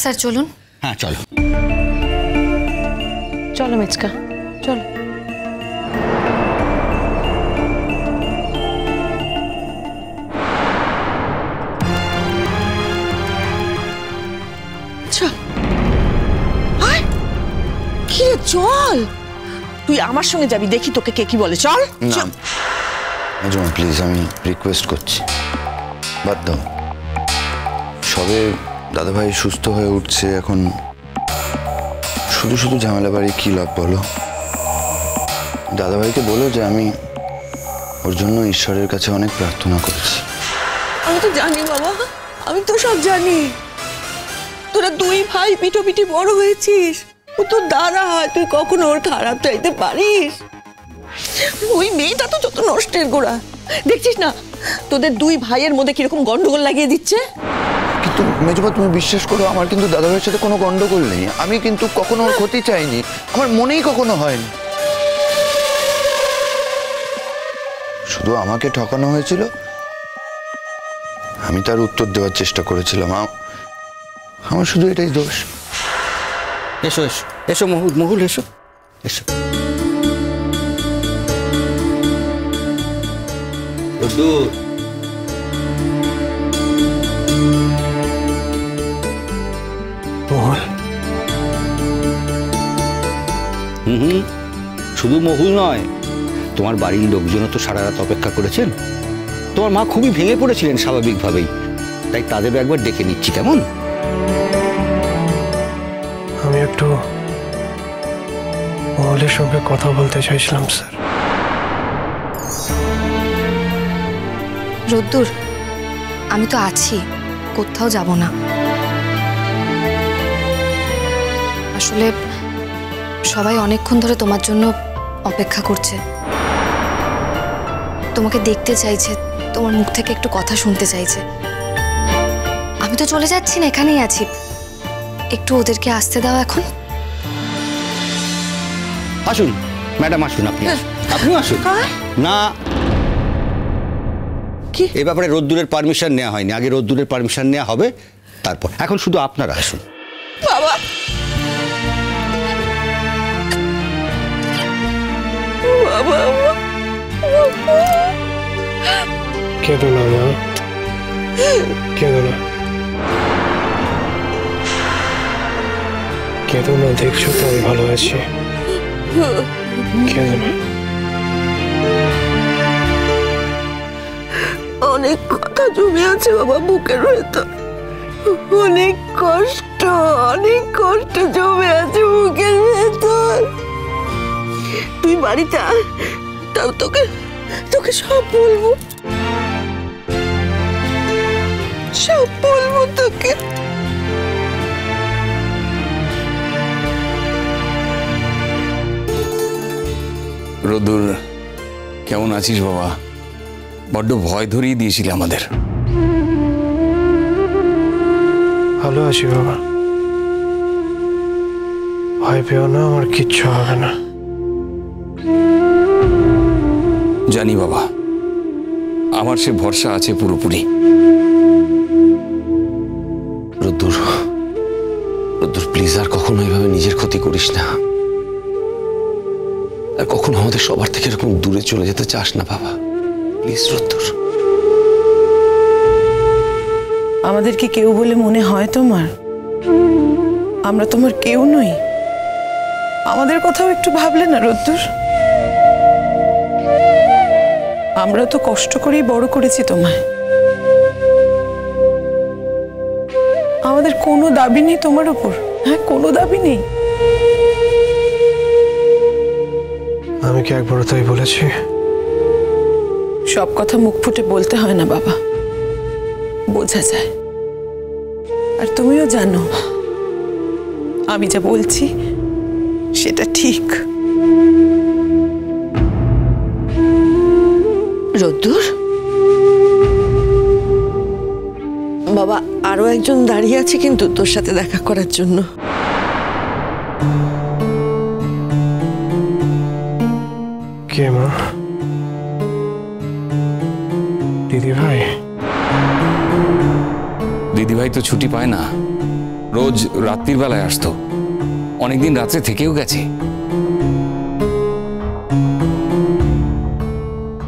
Sir চলুন। হ্যাঁ চলো চলো মিচকা চলো। চল তুই আমার সঙ্গে যাবি, দেখি তোকে কে কি বলে। চল না প্লিজ, আমি রিকোয়েস্ট করছি, বাদ দাও। সবে দাদাভাই সুস্থ হয়ে উঠছে, এখন শুধু শুধু ঝামেলা বাড়ি কি লাভ বলো? দাদাভাইকে বলো যে আমি ওর জন্য ঈশ্বরের কাছে অনেক প্রার্থনা করেছি। আমি তো জানি বাবা, আমি তো সব জানি। তোরা দুই ভাই পিঠোপিঠি বড় হয়েছিস, ও তো দাঁড়া হয়, তুই কখনো ওর খারাপ চাইতে পারিস? ওই মেয়েটা তো যত নষ্টের গোড়া, দেখছিস না তোদের দুই ভাইয়ের মধ্যে কিরকম গন্ডগোল লাগিয়ে দিচ্ছে। কিন্তু মেজবা তুমি বিশ্বাস করো, আমার কিন্তু দাদাভাইয়ের সাথে কোনো গন্ডগোল নেই। আমি কিন্তু কখনো ওর ক্ষতি চাইনি, আমার মনেই কখনো হয়নি। শুধু আমাকে ঠকানো হয়েছিল, আমি তার উত্তর দেওয়ার চেষ্টা করেছিলাম। আমার শুধু এটাই দোষ। এসো এসো এসো মহুল, মহুল এসো এসো। শুধু মহুল নয়, তোমার বাড়ির লোকজনও তো সারা রাত অপেক্ষা করেছেন। তোমার মা খুবই ভেঙে পড়েছিলেন স্বাভাবিকভাবেই, তাই তাদেরও একবার ডেকে নিচ্ছি, কেমন? আমি একটু মহলের সঙ্গে কথা বলতে চাইছিলাম স্যার। রোদ্দুর, আমি তো আছি, কোথাও যাব না। আসলে সবাই অনেকক্ষণ ধরে তোমার জন্য অপেক্ষা করছে, তোমাকে দেখতে চাইছে, তোমার মুখ থেকে একটু কথা শুনতে চাইছে। আমি তো চলে যাচ্ছি না, এখানেই আছি, একটু ওদেরকে আসতে দাও এখন। আসুন ম্যাডাম, আসুন, আপনিও আসুন। না, এ ব্যাপারে রোদ্দুরের পারমিশন নেওয়া হয়নি, আগে রোদ্দুরের পারমিশন নেওয়া হবে, তারপর। এখন শুধু আপনারা আসুন। বাবা বাবা কেঁদো না মা, কেঁদো না, কেঁদো না, দেখছো তো আমি ভালো আছি, কেঁদো না। অনেক কথা জমে আছে বাবা বুকের ভেতর, অনেক কষ্ট জমে আছে বুকের ভেতর। তুই বাড়িতে আয়, তাও তোকে সব বলবো, সব বলবো তোকে। রোদ্দুর, কেমন আছিস বাবা? বড্ড ভয় ধরিয়ে দিয়েছিলে আমাদের। ভালো আছি বাবা, ভয় পেও না, আমার কিচ্ছু হবে না। জানি বাবা, আমার সে ভরসা আছে পুরোপুরি। রোদ্দুর, প্লিজ আর কখনো এইভাবে নিজের ক্ষতি করিস না, আর কখনো আমাদের সবার থেকে এরকম দূরে চলে যেতে চাস না বাবা, প্লিজ রোদ্দুর। আমাদেরকে কেউ বলে মনে হয় তোমার? আমরা তোমার কেউ নই? আমাদের কথাও একটু ভাবলে না রোদ্দুর? আমরা তো কষ্ট করেই বড় করেছি তোমায়, আমাদের কোনো দাবি নেই তোমার উপর। হ্যাঁ, কোনো দাবি নেই। আমি কি একবারও তাই বলেছি? সব কথা মুখ ফুটে বলতে হয় না বাবা, বোঝা যায়। আর তুমিও জানো আমি যা বলছি সেটা ঠিক। রোদ্দুর বাবা, আরো একজন দাঁড়িয়ে আছে কিন্তু তোর সাথে দেখা করার জন্য। কে মা? দিদিভাই? দিদিভাই তো ছুটি পায় না, রোজ রাত্রির বেলায় আসতো, অনেকদিন রাত্রে থেকেও গেছে।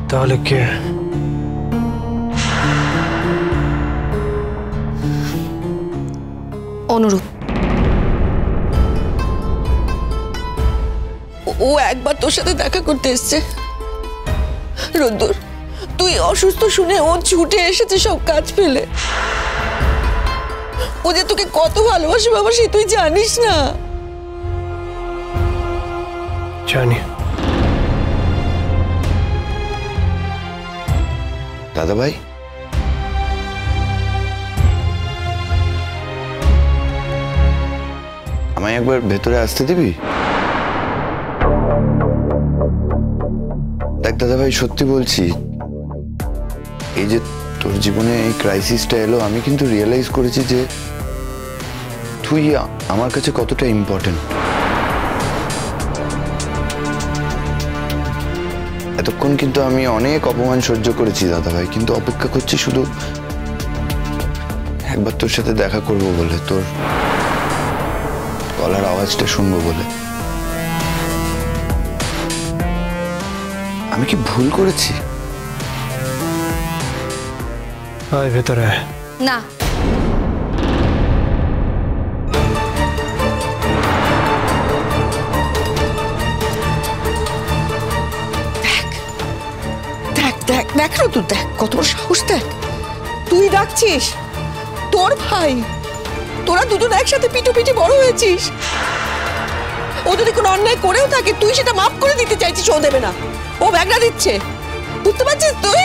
তাহলে কে? অনুরূপ। ও একবার তোর সাথে দেখা করতে এসছে। রোদ্দুর, তুই অসুস্থ শুনে ও ছুটে এসেছে সব কাজ ফেলে। ও যে তোকে কত ভালোবাসে বাবা, সে তুই জানিস না। জানি। দাদা ভাই, আমায় একবার ভেতরে আসতে দিবি? দেখ দাদা ভাই, সত্যি বলছি, এই যে তোর জীবনে এই ক্রাইসিসটা এলো, আমি কিন্তু রিয়েলাইজ করেছি যে তুই আমার কাছে কতটা ইম্পর্টেন্ট। এতক্ষণ কিন্তু আমি অনেক অপমান সহ্য করেছি দাদা ভাই, কিন্তু অপেক্ষা করছি শুধু একবার তোর সাথে দেখা করব বলে, তোর গলার আওয়াজটা শুনবো বলে। আমি কি ভুল করেছি? আয় ভেতরে আয়। না, দেখ দেখ দেখ রোদ্দুর, দেখ কত বড় সাহস, দেখ তুই ডাকছিস তোর ভাই। তোরা দুজন একসাথে পিঠোপিঠি বড় হয়েছিস। ও যদি কোনো অন্যায় করেও থাকে, তুই সেটা মাফ করে দিতে চাইছিস, ও দেবে না, ও ব্যাগরা দিচ্ছে। বুঝতে পারছিস তুই?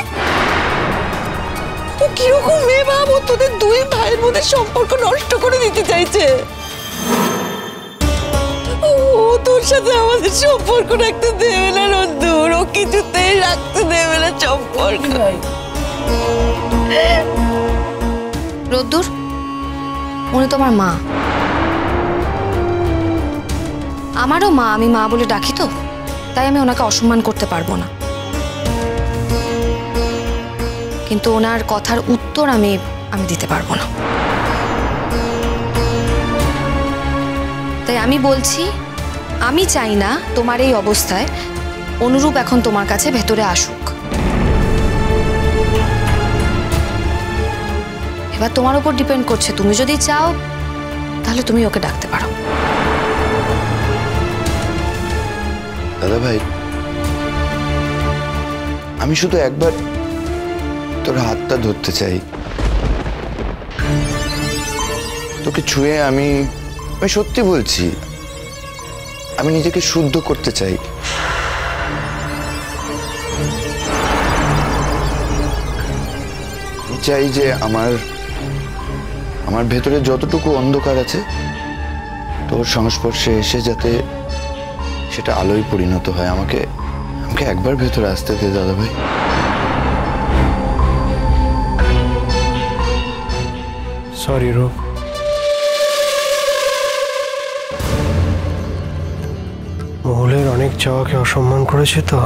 ও কিরকম মেয়ে ভাব, ও তোদের দুই ভাইয়ের মধ্যে সম্পর্ক নষ্ট করে দিতে চাইছে। ও তোর সাথে আমাদের সম্পর্ক রাখতে দেবে না রোদ্দুর, ও কিছুতেই রাখতে দেবে না সম্পর্ক। রোদ্দুর, উনি তোমার মা, আমারও মা। আমি মা বলে ডাকি তো, তাই আমি ওনাকে অসম্মান করতে পারবো না। কিন্তু ওনার কথার উত্তর আমি দিতে পারবো না। তাই আমি বলছি, আমি চাই না তোমার এই অবস্থায় অনুরূপ এখন তোমার কাছে ভেতরে আসুক। এবার তোমার উপর ডিপেন্ড করছে, তুমি যদি চাও তাহলে তুমি ওকে ডাকতে পারো। দাদা ভাই, আমি শুধু একবার তোর হাতটা ধরতে চাই, তোকে ছুঁয়ে আমি সত্যি বলছি, আমি নিজেকে শুদ্ধ করতে চাই। আমি চাই যে আমার ভেতরে যতটুকু অন্ধকার আছে, তোর সংস্পর্শে এসে যাতে সেটা আলোয় পরিণত হয়। আমাকে একবার ভেতরে আসতে দে দাদা ভাই। সরি রূপ, মহুলের অনেক চাওয়াকে অসম্মান করেছে তো,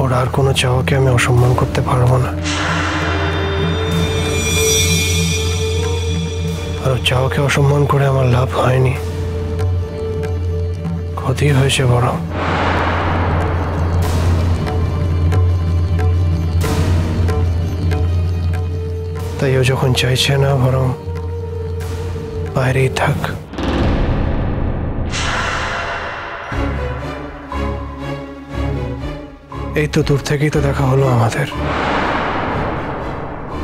ওর আর কোনো চাওয়াকে আমি অসম্মান করতে পারবো না। আর ওর চাওয়াকে অসম্মান করে আমার লাভ হয়নি, ক্ষতি হয়েছে বড়। তাই ও যখন চাইছে না, বরং বাইরেই থাক। এই তো দূর থেকেই তো দেখা হলো আমাদের,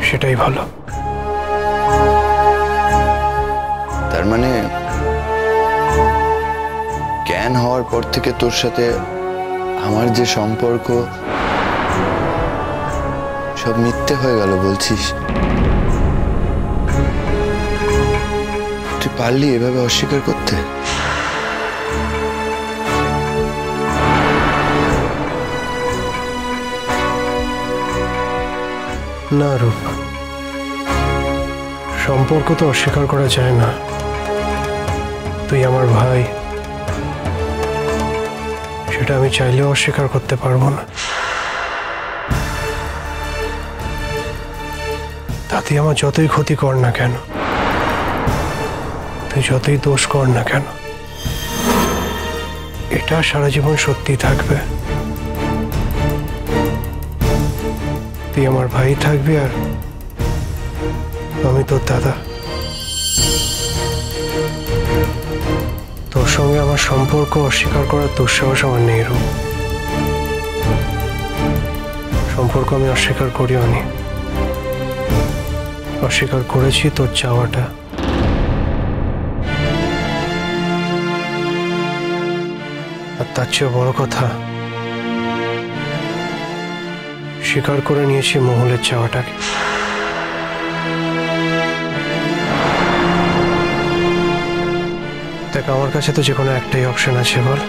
সেটাই ভালো। তার মানে জ্ঞান হওয়ার পর থেকে তোর সাথে আমার যে সম্পর্ক সব মিথ্যে হয়ে গেল বলছিস? তুই পারলি এভাবে অস্বীকার করতে? না রূপ, সম্পর্ক তো অস্বীকার করা যায় না। তুই আমার ভাই, সেটা আমি চাইলেও অস্বীকার করতে পারবো না। তাতে আমার যতই ক্ষতি কর না কেন, তুই যতই দোষ কর না কেন, এটা সারা জীবন সত্যি থাকবে। তুই আমার ভাই থাকবি আর আমি তোর দাদা। তোর সঙ্গে আমার সম্পর্ক অস্বীকার করার দুঃসাহস আমার নেই রূপ। সম্পর্ক আমি অস্বীকার করিও নি, অস্বীকার করেছি তোর চাওয়াটা। আর তার চেয়ে বড় কথা, স্বীকার করে নিয়েছি মহলের চাওয়াটাকে। দেখ, আমার কাছে তো যে কোনো একটাই অপশন আছে, বল।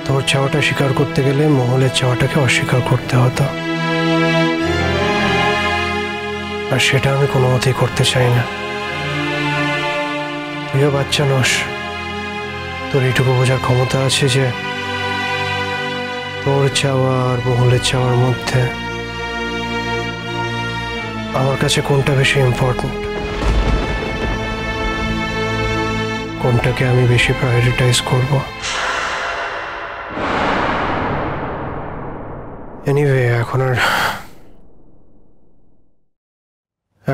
তোর চাওয়াটা স্বীকার করতে গেলে মহলের চাওয়াটাকে অস্বীকার করতে হতো, আর সেটা আমি কোনো মতেই করতে চাই না। তুইও বাচ্চা নস, তোর এইটুকু বোঝার ক্ষমতা আছে যে তোর চাওয়া আর মহলের চাওয়ার মধ্যে আমার কাছে কোনটা বেশি ইম্পর্টেন্ট, কোনটাকে আমি বেশি প্রায়োরিটাইজ করব। এনিওয়ে,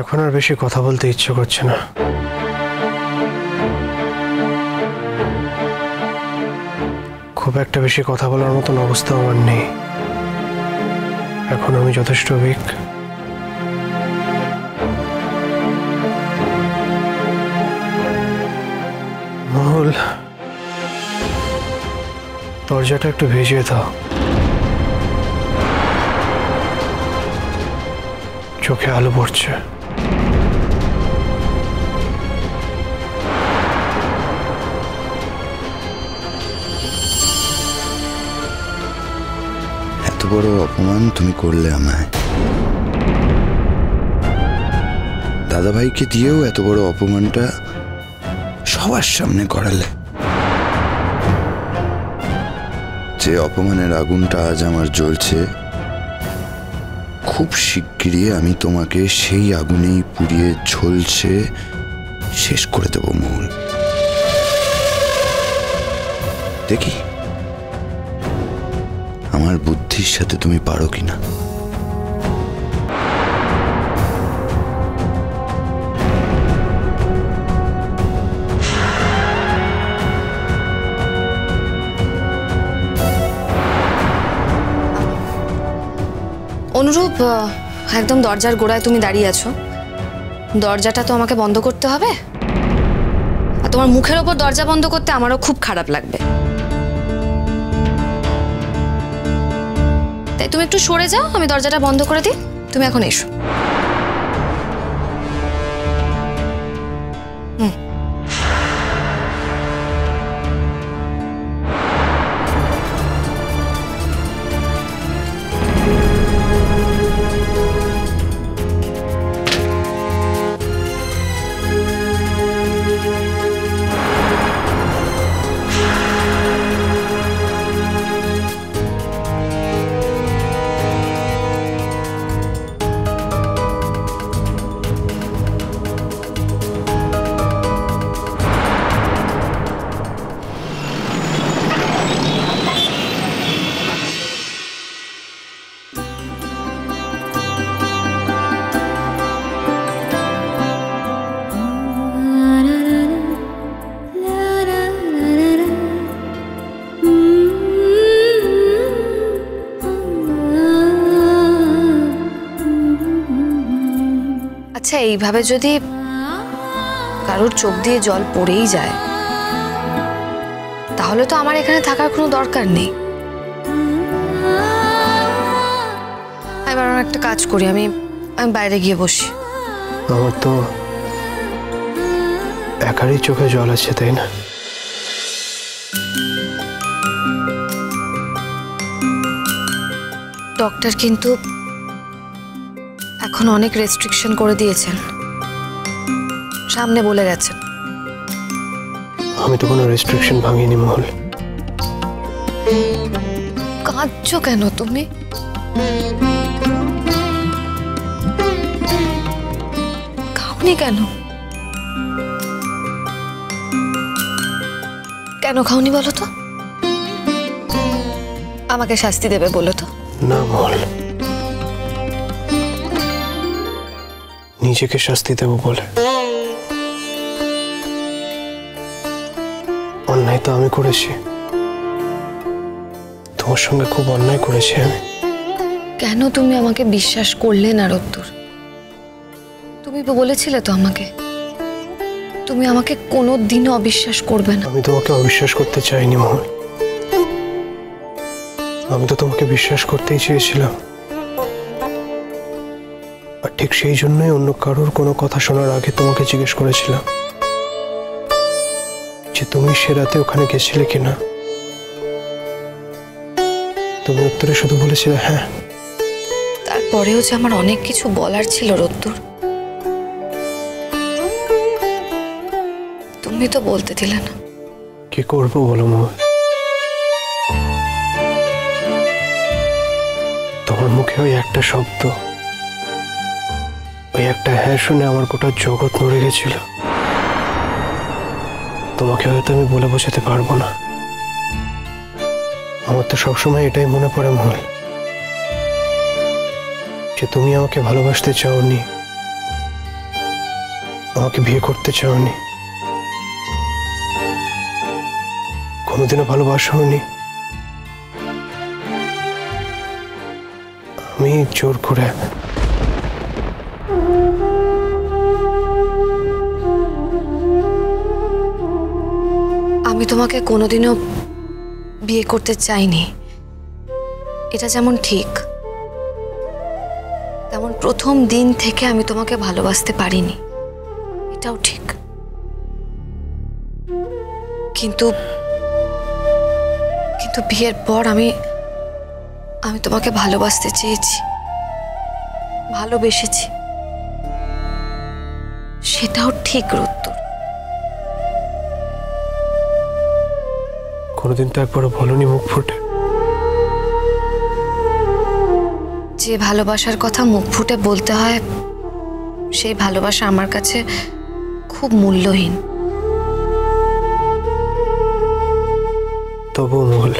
এখন আর বেশি কথা বলতে ইচ্ছে করছে না। খুব একটা বেশি কথা বলার মতন অবস্থা আমার নেই। এখন আমি যথেষ্ট উইক। মহল, দরজাটা একটু ভিজিয়ে দাও, চোখে আলো পড়ছে। এত বড় অপমান তুমি করলে আমায়, দাদাভাইকে দিয়েও এত বড় অপমানটা সবার সামনে করালে। যে অপমানের আগুনটা আজ আমার জ্বলছে, খুব শিগগিরই আমি তোমাকে সেই আগুনেই পুড়িয়ে ঝলসে শেষ করে দেব মহল। দেখি আমার বুদ্ধির সাথে তুমি পারো কিনা। অনুরূপ, একদম দরজার গোড়ায় তুমি দাঁড়িয়ে আছো, দরজাটা তো আমাকে বন্ধ করতে হবে। আর তোমার মুখের ওপর দরজা বন্ধ করতে আমারও খুব খারাপ লাগবে। তাই তুমি একটু সরে যাও, আমি দরজাটা বন্ধ করে দিই, তুমি এখন এসো। আচ্ছা, এইভাবে যদি কারোর চোখ দিয়ে জল পড়েই যায়, তাহলে তো আমার এখানে থাকার কোনো দরকার নেই। এবার একটা কাজ করি, আমি বাইরে গিয়ে বসি। আমার তো একারই চোখে জল আছে, তাই না? ডক্টর কিন্তু এখন অনেক রেস্ট্রিকশন করে দিয়েছেন, সামনে বলে গেছেন। আমি তো কোনো রেস্ট্রিকশন ভাঙিনি মহল। কাঁদছো কেন তুমি? কাঁদনি কেন? কেন খাওনি বলো তো? আমাকে শাস্তি দেবে বলো তো? না মহল, নিজেকে শাস্তি দেব বলে। অন্যায় তো আমি করেছি, তোমার সঙ্গে খুব অন্যায় করেছি আমি। কেন তুমি আমাকে বিশ্বাস করলে না রোদ্দুর? তুমি তো বলেছিলে তো আমাকে তুমি আমাকে কোনোদিনও অবিশ্বাস করবে না। আমি তোমাকে অবিশ্বাস করতে চাইনি মহল, আমি তো তোমাকে বিশ্বাস করতেই চেয়েছিলাম। আর ঠিক সেই জন্যই অন্য কারোর কোনো কথা শোনার আগে তোমাকে জিজ্ঞেস করেছিলাম যে তুমি সে রাতে ওখানে গেছিলে কিনা। তুমি উত্তরে শুধু বলেছিলে হ্যাঁ। তারপরেও যে আমার অনেক কিছু বলার ছিল রোদ্দুর, তুমি তো বলতে দিলে না। কি করবো বলো মহল, তোমার মুখে ওই একটা শব্দ, ওই একটা হ্যাঁ শুনে আমার গোটা জগৎ নড়ে গেছিল। তোমাকে হয়তো আমি বলে বোঝাতে পারবো না। আমার তো সবসময় এটাই মনে পড়ে মহল, যে তুমি আমাকে ভালোবাসতে চাওনি, আমাকে বিয়ে করতে চাওনি, কোনোদিনও ভালোবাসোনি। আমি জোর করে আমি তোমাকে কোনোদিনও বিয়ে করতে চাইনি, এটা যেমন ঠিক তেমন প্রথম দিন থেকে আমি তোমাকে ভালোবাসতে পারিনি, এটাও ঠিক। কিন্তু কিন্তু বিয়ের পর আমি তোমাকে ভালোবাসতে চেয়েছি, ভালোবেসেছি, সেটাও ঠিক রোদ্দুর। কোনোদিন তো একবারও বলনি মুখ ফুটে যে ভালোবাসার কথা মুখ ফুটে বলতে হয়, সেই ভালোবাসা আমার কাছে খুব মূল্যহীন। তবু মহল,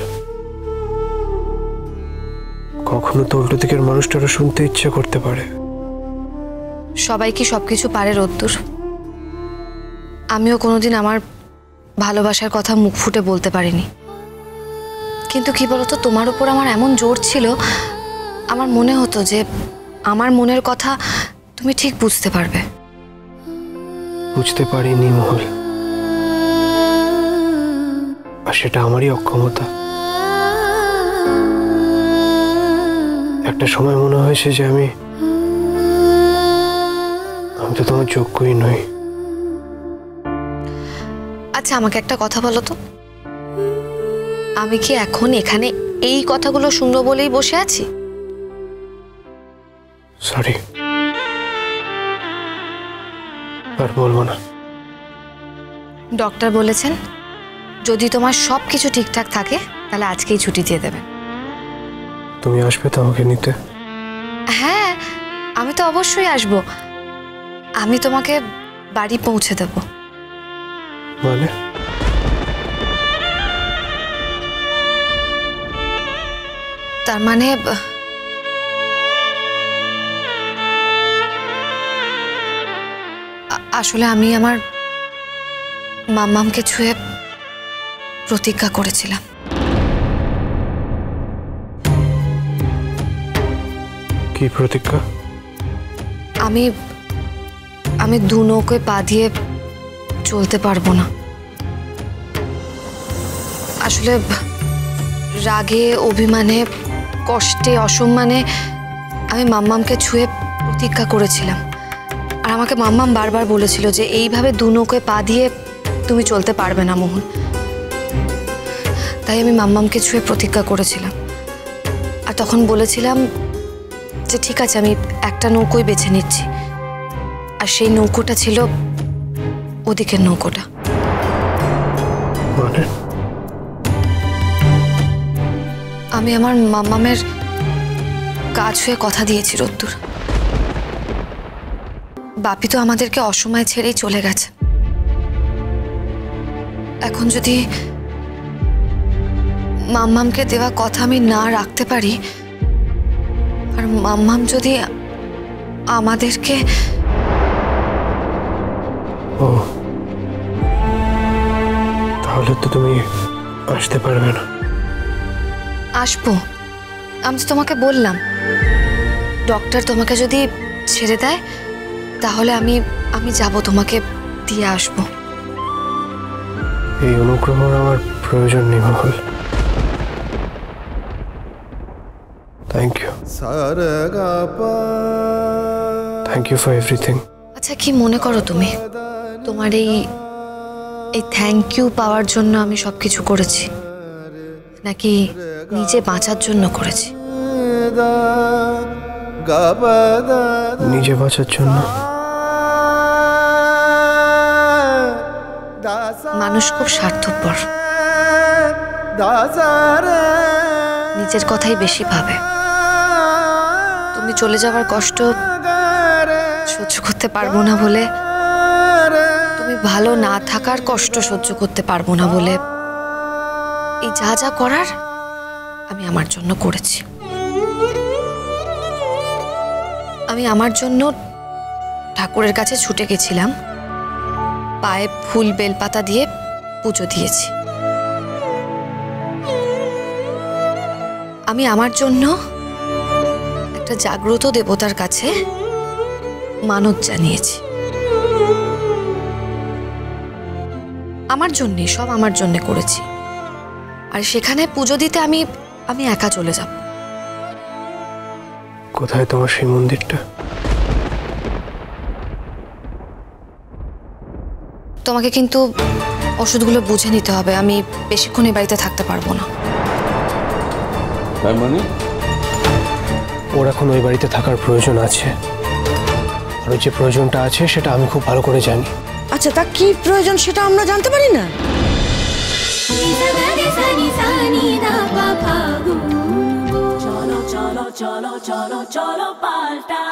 কখনো তো উল্টো দিকের মানুষটারও শুনতে ইচ্ছে করতে পারে। সবাই কি সবকিছু পারে রোদ্দুর? আমিও কোনোদিন আমার ভালোবাসার কথা মুখ ফুটে বলতে পারিনি, কিন্তু কি বলতো, তোমার উপর আমার এমন জোর ছিল, আমার মনে হতো যে আমার মনের কথা তুমি ঠিক বুঝতে পারবে। বুঝতে পারিনি মহল, আর সেটা আমারই অক্ষমতা। একটা সময় মনে হয়েছে যে আমি তো তোমার যোগ্যই নই। আচ্ছা, আমাকে একটা কথা বলো তো, আমি কি এখন এখানে এই কথাগুলো শুনবো বলেই বসে আছি? সরি, আর বলবো না। ডক্টর বলেছেন যদি তোমার সবকিছু ঠিকঠাক থাকে তাহলে আজকেই ছুটি দিয়ে দেবে। তুমি আসবে তো আমাকে নিতে? হ্যাঁ, আমি তো অবশ্যই আসবো। আমি তোমাকে বাড়ি পৌঁছে দেব। মানে? তার মানে আসলে আমি আমার মাম্মামকে ছুঁয়ে প্রতিজ্ঞা করেছিলাম। কি প্রতিজ্ঞা? আমি দু নৌকোয় পা দিয়ে চলতে পারবো না। আসলে রাগে, অভিমানে, কষ্টে, অসম্মানে আমি মাম্মামকে ছুঁয়ে প্রতিজ্ঞা করেছিলাম। আর আমাকে মাম্মাম বারবার বলেছিল যে এইভাবে দু নৌকোয় পা দিয়ে তুমি চলতে পারবে না মোহন। তাই আমি মাম্মামকে ছুঁয়ে প্রতিজ্ঞা করেছিলাম। আর তখন বলেছিলাম যে ঠিক আছে, আমি একটা নৌকোই বেছে নিচ্ছি। আর সেই নৌকোটা ছিল ওদিকের নৌকোটা। মানে? আমি আমার মাম্মামের গা ছুঁয়ে কথা দিয়েছি রোদ্দুর। বাপি তো আমাদেরকে অসময়ে ছেড়েই চলে গেছে। এখন যদি মাম্মামকে দেওয়া কথা আমি না রাখতে পারি, আর মাম্মাম যদি আমাদেরকে ও, তাহলে তো তুমি আসতে পারবে না। আসবো, আমি তো তোমাকে বললাম ডক্টর তোমাকে যদি ছেড়ে দেয় তাহলে আমি আমি যাব, তোমাকে দিয়ে আসবো। এই অনুগ্রহর আমার প্রয়োজন নেই মহল। Thank you, thank you for everything. আচ্ছা, কি মনে করো তুমি? তোমার এই থ্যাংক ইউ পাওয়ার জন্য আমি সবকিছু করেছি, নাকি নিজে বাঁচার জন্য করেছি? নিজে বাঁচার জন্য। মানুষ খুব স্বার্থপর, নিজের কথাই বেশি ভাবে। তুমি চলে যাওয়ার কষ্ট সহ্য করতে পারবো না বলে, তুমি ভালো না থাকার কষ্ট সহ্য করতে পারবো না বলে, এই যা যা করার আমি আমার জন্য করেছি। আমি আমার জন্য ঠাকুরের কাছে ছুটে গেছিলাম, পায়ে ফুল বেলপাতা দিয়ে পুজো দিয়েছি। আমি আমার জন্য একটা জাগ্রত দেবতার কাছে মানত জানিয়েছি। আমার জন্যে, সব আমার জন্যে করেছি। আর সেখানে পুজো দিতে আমি একা চলে যাব। কোথায় তোমার সেই মন্দিরটা? তোমাকে কিন্তু ওষুধগুলো বুঝে নিতে হবে, আমি বেশিক্ষণ এই বাড়িতে থাকতে পারবো না। মানে ওর এখন ওই বাড়িতে থাকার প্রয়োজন আছে, আর ওই যে প্রয়োজনটা আছে সেটা আমি খুব ভালো করে জানি। আচ্ছা, তা কি প্রয়োজন সেটা আমরা জানতে পারি না? cholo cholo cholo cholo cholo palta